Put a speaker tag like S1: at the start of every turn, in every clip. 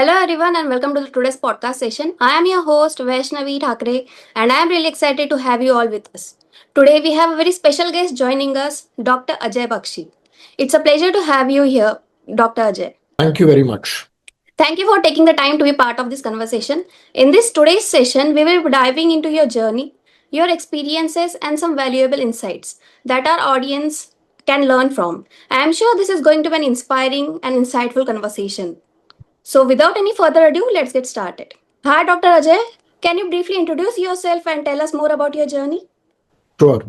S1: Hello everyone and welcome to today's podcast session. I am your host Vaishnavi Thakre and I am really excited to have you all with us. Today we have a very special guest joining us, Dr. Ajay Bakshi. It's a pleasure to have you here, Dr. Ajay.
S2: Thank you very much.
S1: Thank you for taking the time to be part of this conversation. In this today's session, we will be diving into your journey, your experiences, and some valuable insights that our audience can learn from. I am sure this is going to be an inspiring and insightful conversation. So, without any further ado, let's get started. Hi, Dr. Ajay. Can you briefly introduce yourself and tell us more about your journey?
S2: Sure.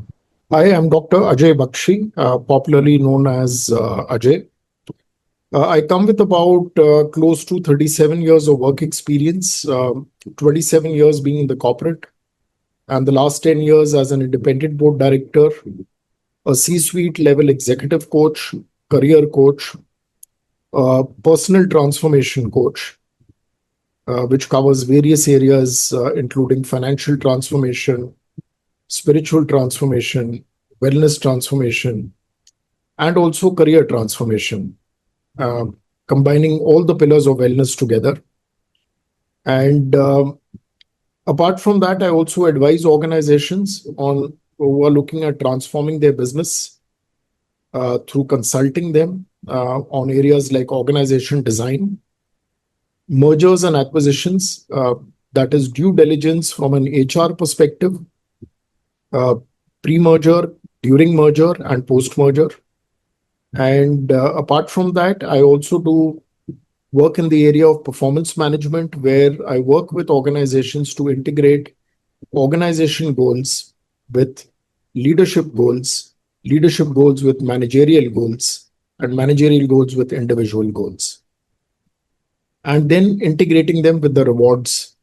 S2: I am Dr. Ajay Bakshi, popularly known as Ajay. I come with about close to 37 years of work experience, 27 years being in the corporate, and the last 10 years as an independent board director, a C-suite level executive coach, career coach, personal transformation coach, which covers various areas, including financial transformation, spiritual transformation, wellness transformation, and also career transformation, uh, combining all the pillars of wellness together. And apart from that, I also advise organizations on who are looking at transforming their business through consulting them on areas like organization design, mergers and acquisitions, that is due diligence from an HR perspective, uh, pre-merger, during merger, and post-merger. And apart from that, I also do work in the area of performance management, where I work with organizations to integrate organization goals with leadership goals with managerial goals, and managerial goals with individual goals, and then integrating them with the rewards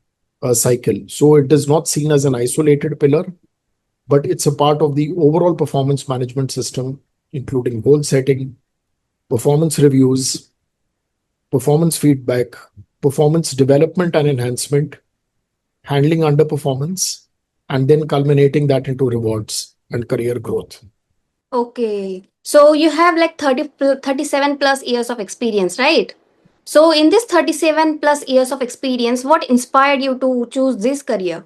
S2: cycle. So it is not seen as an isolated pillar, but it's a part of the overall performance management system, including goal setting, performance reviews, performance feedback, performance development and enhancement, handling underperformance, and then culminating that into rewards and career growth.
S1: Okay. So, you have like 37 plus years of experience, right? So, in this 37 plus years of experience, what inspired you to choose this career?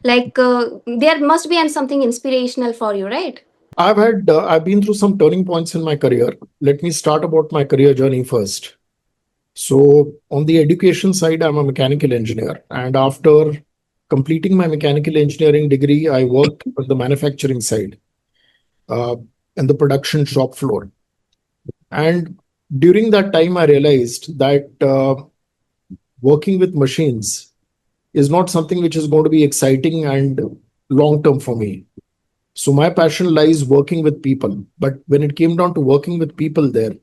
S1: There must be something inspirational for you, right?
S2: I've been through some turning points in my career. Let me start about my career journey first. So, on the education side, I'm a mechanical engineer. And after completing my mechanical engineering degree, I worked on the manufacturing side, uh, and the production shop floor. And during that time, I realized that working with machines is not something which is going to be exciting and long term for me. So, my passion lies working with people. But when it came down to working with people there,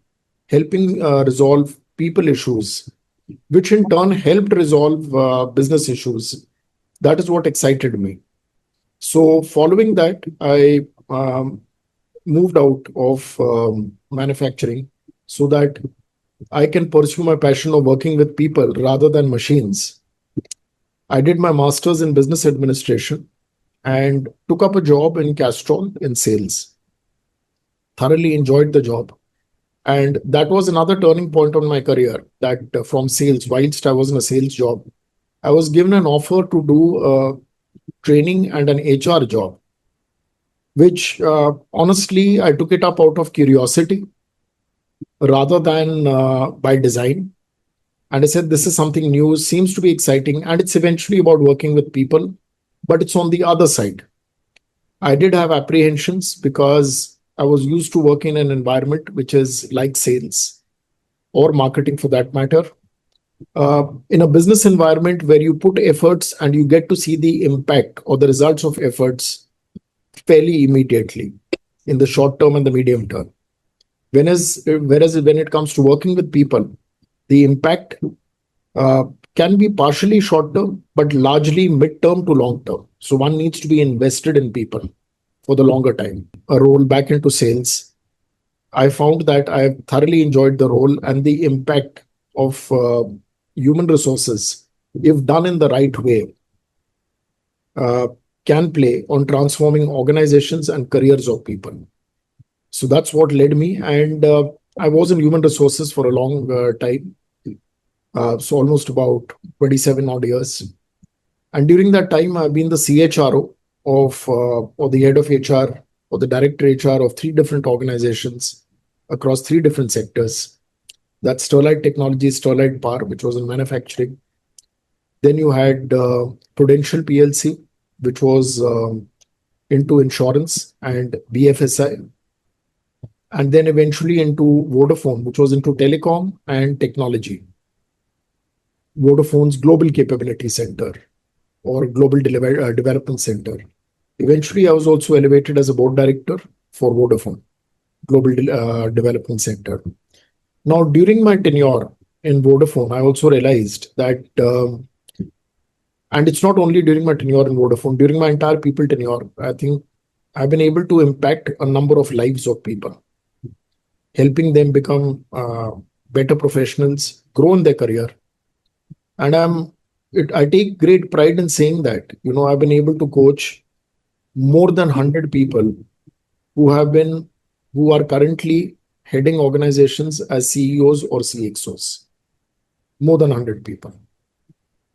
S2: helping resolve people issues, which in turn helped resolve business issues, that is what excited me. So, following that, I moved out of manufacturing so that I can pursue my passion of working with people rather than machines. I did my master's in business administration and took up a job in Castrol in sales. Thoroughly enjoyed the job. And that was another turning point on my career, that from sales, whilst I was in a sales job, I was given an offer to do training and an HR job, which honestly, I took it up out of curiosity rather than by design. And I said, this is something new, seems to be exciting, and it's eventually about working with people, but it's on the other side. I did have apprehensions because I was used to work in an environment which is like sales or marketing for that matter. In a business environment where you put efforts and you get to see the impact or the results of efforts fairly immediately in the short term and the medium term. Whereas when it comes to working with people, the impact uh, can be partially short term, but largely mid term to long term. So one needs to be invested in people for the longer time. A role back into sales, I found that I have thoroughly enjoyed the role and the impact of human resources, if done in the right way, uh, can play on transforming organizations and careers of people. So that's what led me. And I was in human resources for a long time. So almost about 27 odd years. And during that time, I've been the CHRO of or the head of HR or the director HR of three different organizations across three different sectors. That's Sterlite Technologies, Sterlite Power, which was in manufacturing. Then you had Prudential PLC, which was into insurance, and BFSI, and then eventually into Vodafone, which was into telecom and technology. Vodafone's Global Capability Center or Global Development Center. Eventually, I was also elevated as a board director for Vodafone Global Development Center. Now, during my tenure in Vodafone, I also realized that, and it's not only during my tenure in Vodafone, during my entire people tenure, I think I've been able to impact a number of lives of people, helping them become better professionals, grow in their career. And I take great pride in saying that, I've been able to coach more than 100 people who are currently heading organizations as CEOs or CXOs, more than 100 people.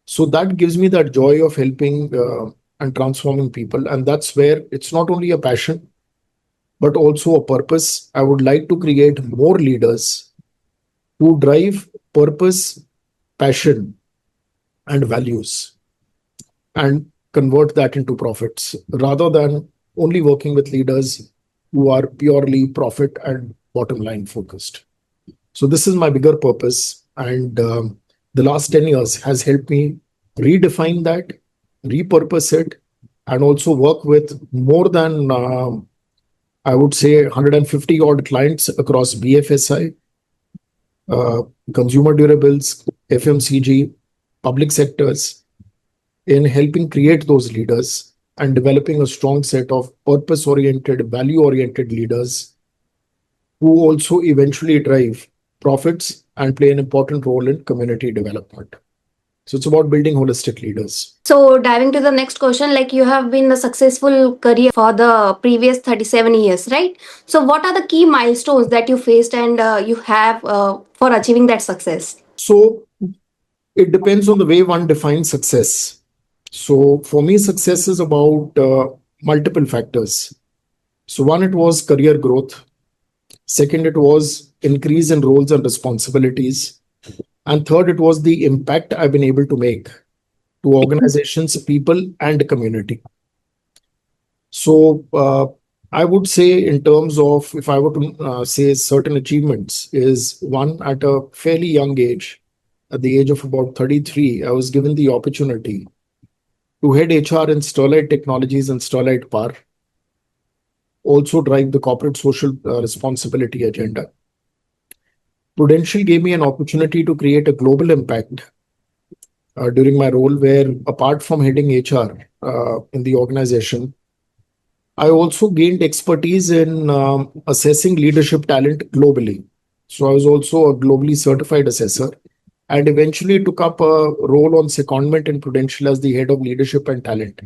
S2: So that gives me that joy of helping and transforming people. And that's where it's not only a passion, but also a purpose. I would like to create more leaders who drive purpose, passion, and values and convert that into profits rather than only working with leaders who are purely profit and bottom line focused. So this is my bigger purpose. And the last 10 years has helped me redefine that, repurpose it, and also work with more than, I would say, 150 odd clients across BFSI, consumer durables, FMCG, public sectors, in helping create those leaders and developing a strong set of purpose-oriented, value-oriented leaders who also eventually drive profits and play an important role in community development. So it's about building holistic leaders.
S1: So, diving to the next question, like you have been a successful career for the previous 37 years, right? So, what are the key milestones that you faced and you have for achieving that success?
S2: So it depends on the way one defines success. So for me, success is about multiple factors. So one, it was career growth. Second, it was increase in roles and responsibilities. And third, it was the impact I've been able to make to organizations, people, and community. So I would say, in terms of if I were to say certain achievements, is one, at a fairly young age, at the age of about 33, I was given the opportunity to head HR in Sterlite Technologies and Sterlite Power, also drive the corporate social responsibility agenda. Prudential gave me an opportunity to create a global impact during my role, where apart from heading HR in the organization, I also gained expertise in assessing leadership talent globally. So I was also a globally certified assessor and eventually took up a role on secondment in Prudential as the head of leadership and talent,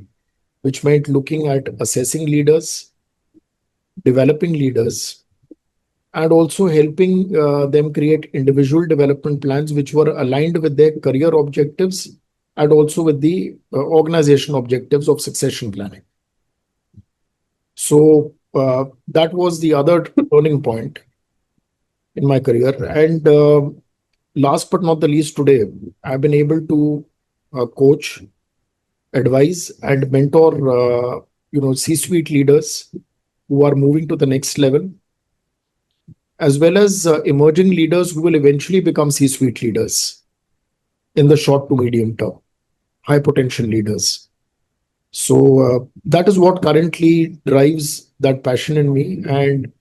S2: which meant looking at assessing leaders, developing leaders, and also helping them create individual development plans which were aligned with their career objectives and also with the organization objectives of succession planning. So that was the other turning point in my career. And last but not the least, today, I've been able to coach, advise, and mentor, C-suite leaders who are moving to the next level, as well as emerging leaders who will eventually become C-suite leaders in the short to medium term, high potential leaders. So that is what currently drives that passion in me, and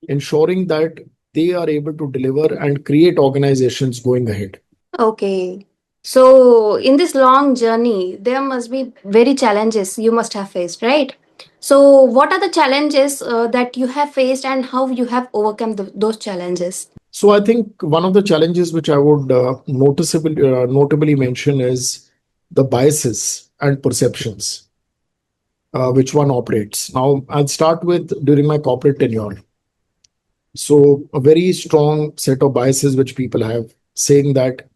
S2: ensuring that they are able to deliver and create organizations going ahead.
S1: Okay. So, in this long journey, there must be very challenges you must have faced, right? So, what are the challenges that you have faced and how you have overcome those challenges?
S2: So I think one of the challenges which I would notably mention is the biases and perceptions which one operates. Now, I'll start with during my corporate tenure. So a very strong set of biases which people have, saying that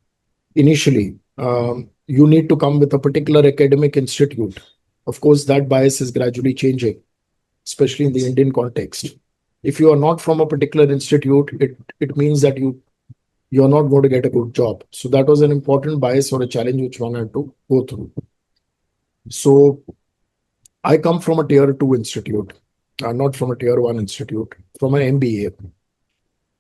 S2: initially you need to come with a particular academic institute. Of course, that bias is gradually changing, especially in the Indian context. If you are not from a particular institute, it means that you're not going to get a good job. So that was an important bias or a challenge which one had to go through. So I come from a tier two institute, not from a tier one institute, from an MBA.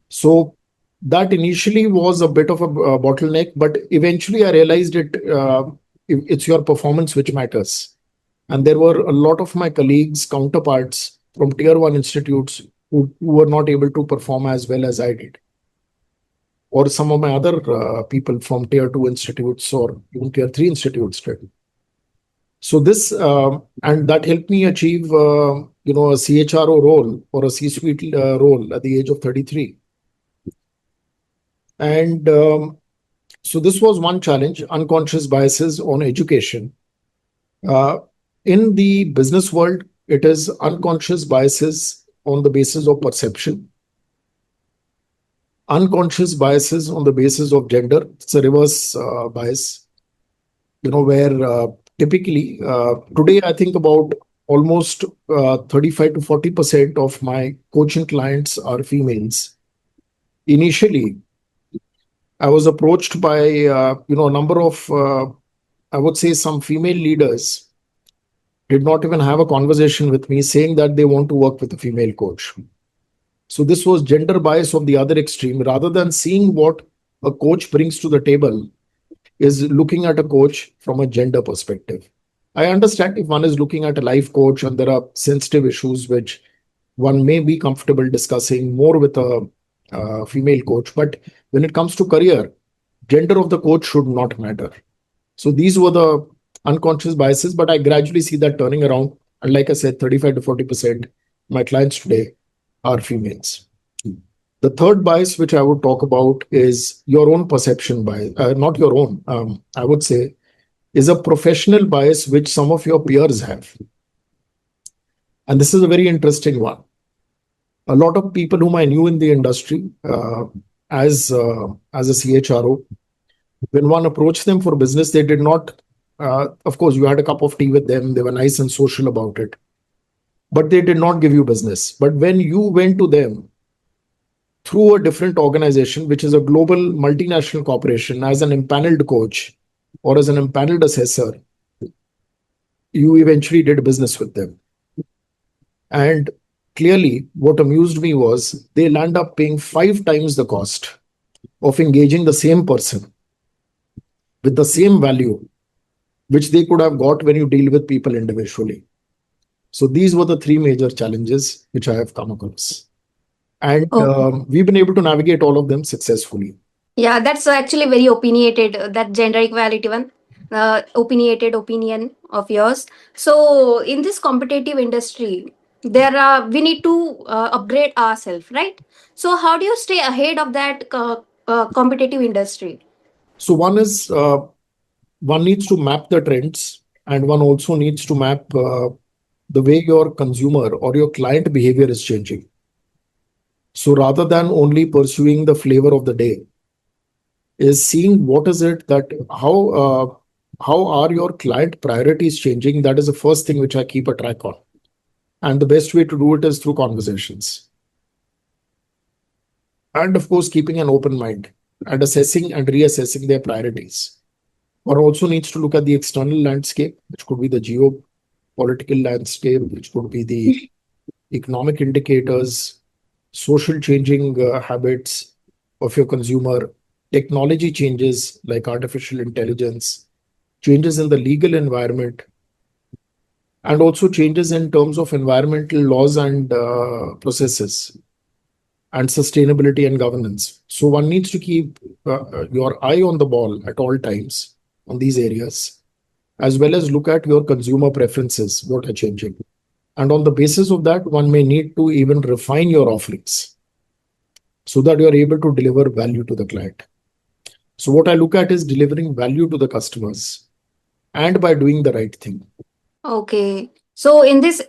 S2: So that initially was a bit of a bottleneck, but eventually I realized it's your performance which matters. And there were a lot of my colleagues, counterparts from tier one institutes who were not able to perform as well as I did, or some of my other people from tier two institutes or even tier three institutes did. So this and that helped me achieve a CHRO role or a C-suite role at the age of 33. And so this was one challenge: unconscious biases on education. Uh, in the business world, it is unconscious biases on the basis of perception, unconscious biases on the basis of gender. It's a reverse bias, where typically today I think about almost 35 to 40% of my coaching clients are females. Initially, I was approached by a number of I would say some female leaders did not even have a conversation with me saying that they want to work with a female coach. So this was gender bias of the other extreme. Rather than seeing what a coach brings to the table, is looking at a coach from a gender perspective. I understand if one is looking at a life coach and there are sensitive issues which one may be comfortable discussing more with a female coach, but when it comes to career, gender of the coach should not matter. So these were the unconscious biases, but I gradually see that turning around. And like I said, 35 to 40% my clients today are females. The third bias, which I would talk about, is your own perception bias, not your own, I would say, is a professional bias which some of your peers have. And this is a very interesting one. A lot of people whom I knew in the industry as a CHRO, when one approached them for business, they did not, of course, you had a cup of tea with them, they were nice and social about it, but they did not give you business. But when you went to them through a different organization, which is a global multinational corporation, as an impaneled coach or as an impaneled assessor, you eventually did business with them. And clearly, what amused me was they'll end up paying 5 times the cost of engaging the same person with the same value, which they could have got when you deal with people individually. So these were the three major challenges which I have come across. And
S1: Oh,
S2: we've been able to navigate all of them successfully.
S1: yeah, that's actually very opinionated, that gender equality one, opinionated opinion of yours. So, in this competitive industry, there are we need to upgrade ourselves, right? So, how do you stay ahead of that competitive industry?
S2: So one needs to map the trends, and one also needs to map the way your consumer or your client behavior is changing. So rather than only pursuing the flavor of the day, is seeing what is it that how are your client priorities changing. That is the first thing which I keep a track on, and the best way to do it is through conversations, and of course keeping an open mind and assessing and reassessing their priorities. One also needs to look at the external landscape, which could be the geopolitical landscape, which could be the economic indicators, social changing habits of your consumer, technology changes like artificial intelligence, changes in the legal environment, and also changes in terms of environmental laws and processes and sustainability and governance. So one needs to keep your eye on the ball at all times on these areas, as well as look at your consumer preferences, what are changing. And on the basis of that, one may need to even refine your offerings so that you're able to deliver value to the client. So what I look at is delivering value to the customers and by doing the right thing.
S1: Okay. So, in this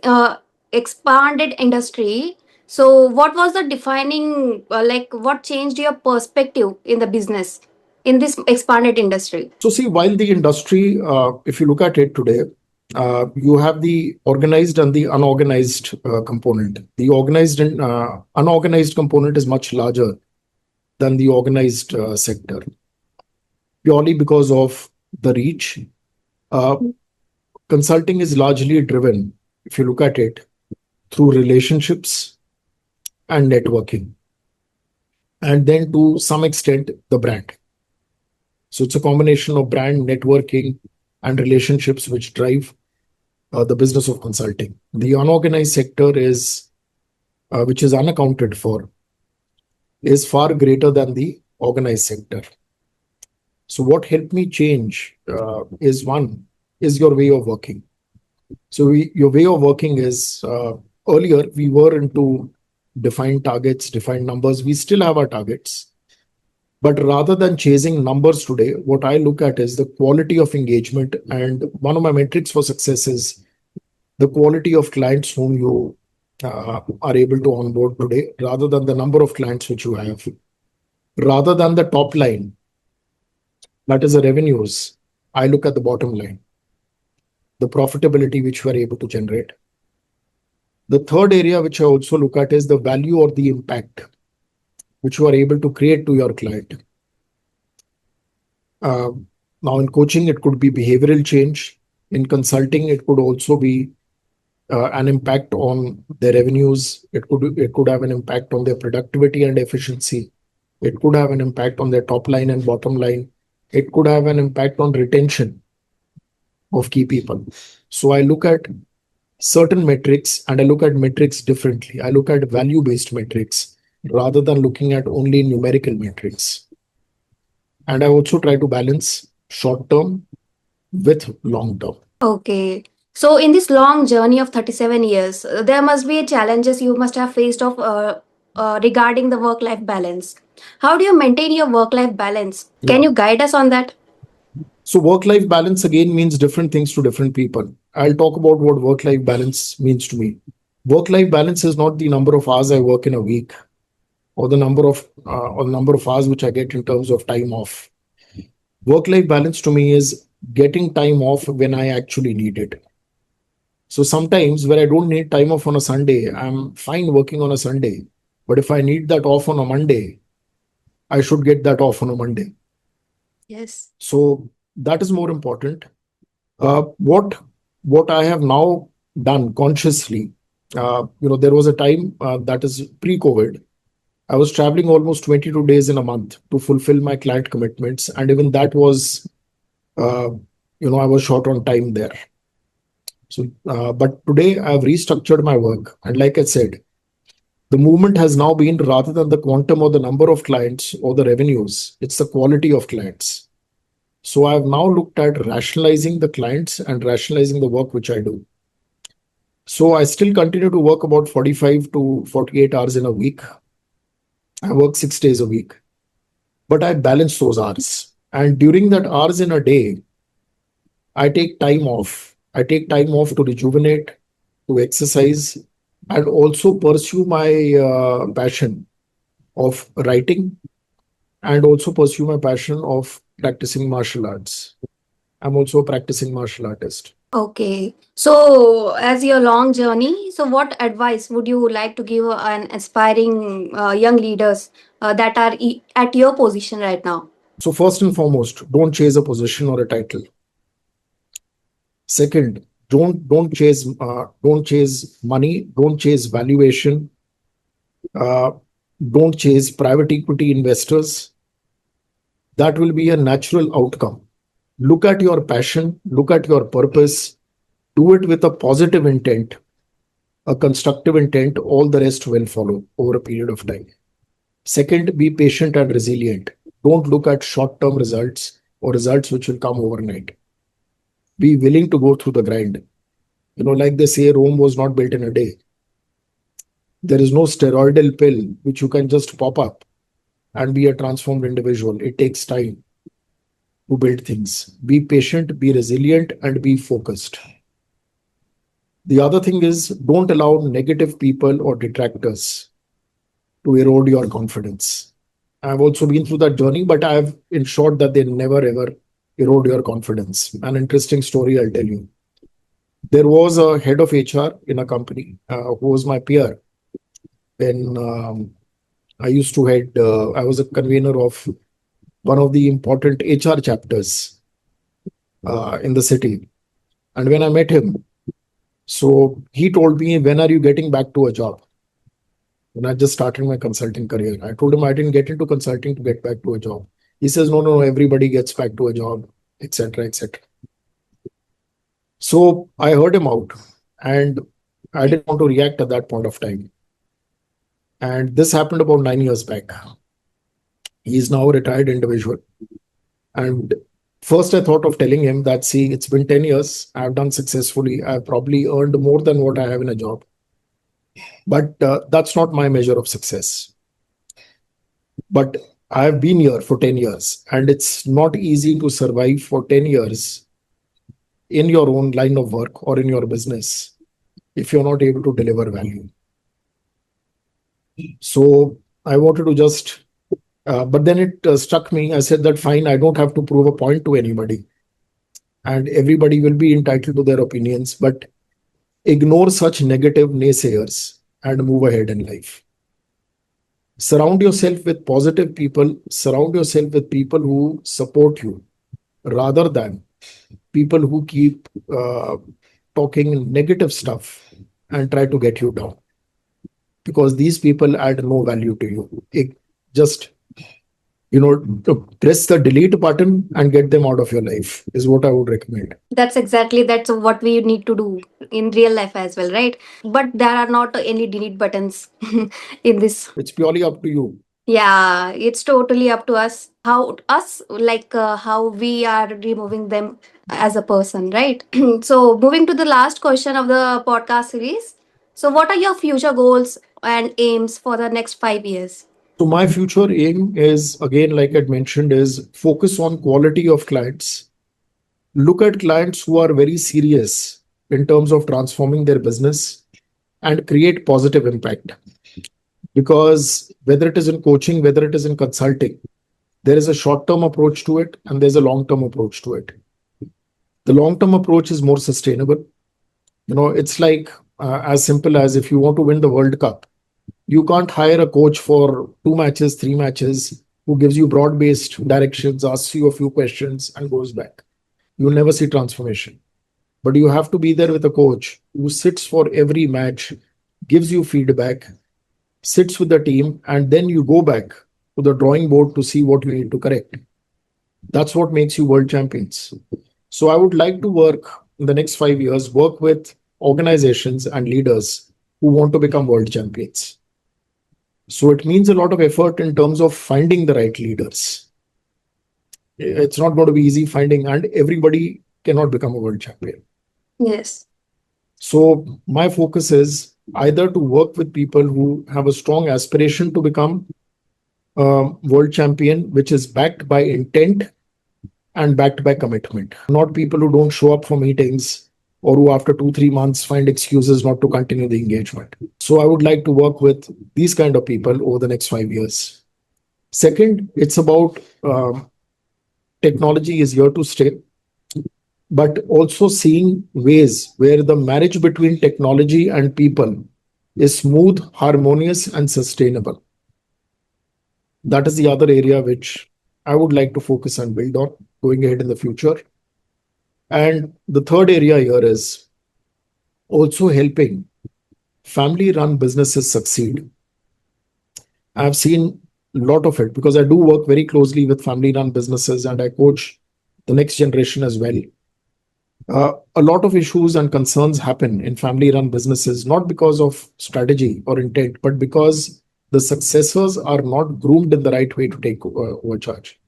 S1: expanded industry, so what was the defining, like, what changed your perspective in the business? in this expanded industry?
S2: So see, while the industry, if you look at it today, you have the organized and the unorganized component. The organized and unorganized component is much larger than the organized sector, purely because of the reach. Uh, Consulting is largely driven, if you look at it, through relationships and networking, and then to some extent, the brand. So it's a combination of brand, networking, and relationships which drive the business of consulting. The unorganized sector is, which is unaccounted for, is far greater than the organized sector. So what helped me change is one, is your way of working. So your way of working is, earlier we were into defined targets, defined numbers. We still have our targets. But rather than chasing numbers today, what I look at is the quality of engagement. And one of my metrics for success is the quality of clients whom you are able to onboard today, rather than the number of clients which you have. Rather than the top line, that is the revenues, I look at the bottom line, the profitability which we are able to generate. The third area which I also look at is the value or the impact which you are able to create to your client. Now, in coaching, it could be behavioral change. In consulting, it could also be an impact on their revenues. It could have an impact on their productivity and efficiency. It could have an impact on their top line and bottom line. It could have an impact on retention of key people. So I look at certain metrics and I look at metrics differently. I look at value-based metrics rather than looking at only numerical metrics. And I also try to balance short term with long term.
S1: Okay. So in this long journey of 37 years, there must be challenges you must have faced regarding the work-life balance. How do you maintain your work-life balance? Can
S2: Yeah.
S1: you guide us on that?
S2: So work-life balance again means different things to different people. I'll talk about what work-life balance means to me. Work-life balance is not the number of hours I work in a week, or the number of hours which I get in terms of time off. Work-life balance to me is getting time off when I actually need it. So sometimes where I don't need time off on a Sunday, I'm fine working on a Sunday. But if I need that off on a Monday, I should get that off on a Monday.
S1: Yes.
S2: So that is more important. What I have now done consciously, there was a time that is pre-COVID. I was traveling almost 22 days in a month to fulfill my client commitments, and even that was, I was short on time there. So, but today I have restructured my work, and like I said, the movement has now been rather than the quantum or the number of clients or the revenues, it's the quality of clients. So I've now looked at rationalizing the clients and rationalizing the work which I do. So I still continue to work about 45 to 48 hours in a week. I work 6 days a week, but I balance those hours. And during that hours in a day, I take time off. I take time off to rejuvenate, to exercise, and also pursue my passion of writing, and also pursue my passion of practicing martial arts. I'm also a practicing martial artist.
S1: Okay. So, as your long journey, so what advice would you like to give an aspiring young leaders that are at your position right now?
S2: So first and foremost, don't chase a position or a title. Second, don't chase money, don't chase valuation, uh, don't chase private equity investors. That will be a natural outcome. Look at your passion, look at your purpose, do it with a positive intent, a constructive intent. All the rest will follow over a period of time. Second, be patient and resilient. Don't look at short term results or results which will come overnight. Be willing to go through the grind. Like they say, Rome was not built in a day. There is no steroidal pill which you can just pop up and be a transformed individual. It takes time to build things. Be patient, be resilient, and be focused. The other thing is, don't allow negative people or detractors to erode your confidence. I've also been through that journey, but I've ensured that they never ever erode your confidence. An interesting story I'll tell you. There was a head of HR in a company who was my peer when I used to head, I was a convener of one of the important HR chapters in the city. And when I met him, so he told me, when are you getting back to a job? When I just started my consulting career, I told him I didn't get into consulting to get back to a job. He says, no, no, everybody gets back to a job, etc., etc. So I heard him out, and I didn't want to react at that point of time. And this happened about 9 years back. He is now a retired individual. And first, I thought of telling him that, see, it's been 10 years. I've done successfully. I've probably earned more than what I have in a job. But that's not my measure of success. But I've been here for 10 years, and it's not easy to survive for 10 years in your own line of work or in your business if you're not able to deliver value. So I wanted to just, but then it struck me. I said that, fine, I don't have to prove a point to anybody, and everybody will be entitled to their opinions, but ignore such negative naysayers and move ahead in life. Surround yourself with positive people, surround yourself with people who support you rather than people who keep talking negative stuff and try to get you down, because these people add no value to you. Just to press the delete button and get them out of your life is what I would recommend.
S1: That's what we need to do in real life as well, right? But there are not any delete buttons in this.
S2: It's purely up to you.
S1: Yeah, it's totally up to us how us like how we are removing them as a person, right? So moving to the last question of the podcast series. So what are your future goals and aims for the next 5 years?
S2: So my future aim is, again, like I mentioned, is focus on quality of clients. Look at clients who are very serious in terms of transforming their business and create positive impact. Because whether it is in coaching, whether it is in consulting, there is a short-term approach to it and there's a long-term approach to it. The long-term approach is more sustainable. It's like as simple as, if you want to win the World Cup, you can't hire a coach for 2 matches, 3 matches, who gives you broad-based directions, asks you a few questions, and goes back. You'll never see transformation. But you have to be there with a coach who sits for every match, gives you feedback, sits with the team, and then you go back to the drawing board to see what you need to correct. That's what makes you world champions. So I would like to work in the next 5 years, work with organizations and leaders who want to become world champions. So it means a lot of effort in terms of finding the right leaders. It's not going to be easy finding, and everybody cannot become a world champion.
S1: Yes.
S2: So my focus is either to work with people who have a strong aspiration to become world champion, which is backed by intent and backed by commitment, not people who don't show up for meetings or who after 2-3 months find excuses not to continue the engagement. So I would like to work with these kind of people over the next 5 years. Second, it's about technology is here to stay, but also seeing ways where the marriage between technology and people is smooth, harmonious, and sustainable. That is the other area which I would like to focus and build on going ahead in the future. And the third area here is also helping family-run businesses succeed. I've seen a lot of it because I do work very closely with family-run businesses and I coach the next generation as well. A lot of issues and concerns happen in family-run businesses, not because of strategy or intent, but because the successors are not groomed in the right way to take over charge.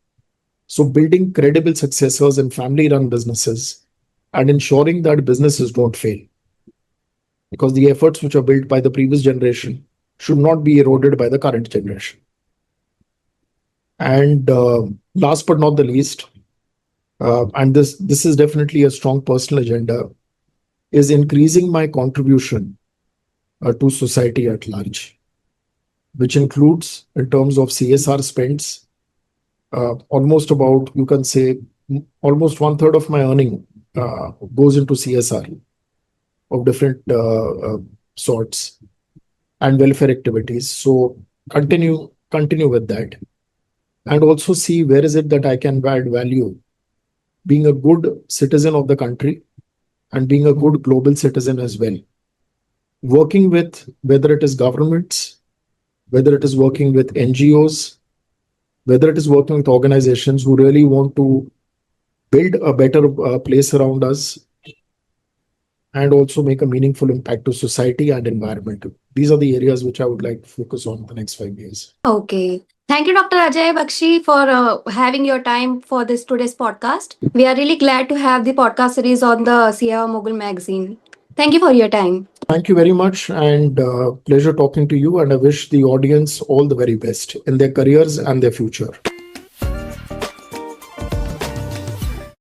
S2: So building credible successors in family-run businesses and ensuring that businesses don't fail, because the efforts which are built by the previous generation should not be eroded by the current generation. And last but not the least, and this is definitely a strong personal agenda, is increasing my contribution to society at large. which includes in terms of CSR spends, almost about, you can say, almost one third of my earning goes into CSR of different sorts and welfare activities. So continue with that, and also see where is it that I can add value, being a good citizen of the country and being a good global citizen as well. Working with, whether it is governments, whether it is working with NGOs, whether it is working with organizations who really want to build a better place around us and also make a meaningful impact to society and environment. These are the areas which I would like to focus on the next 5 years.
S1: Okay. Thank you, Dr. Ajay Bakshi, for having your time for this today's podcast. We are really glad to have the podcast series on the CIO Mogul magazine. Thank you for your time.
S2: Thank you very much, and pleasure talking to you. And I wish the audience all the very best in their careers and their future.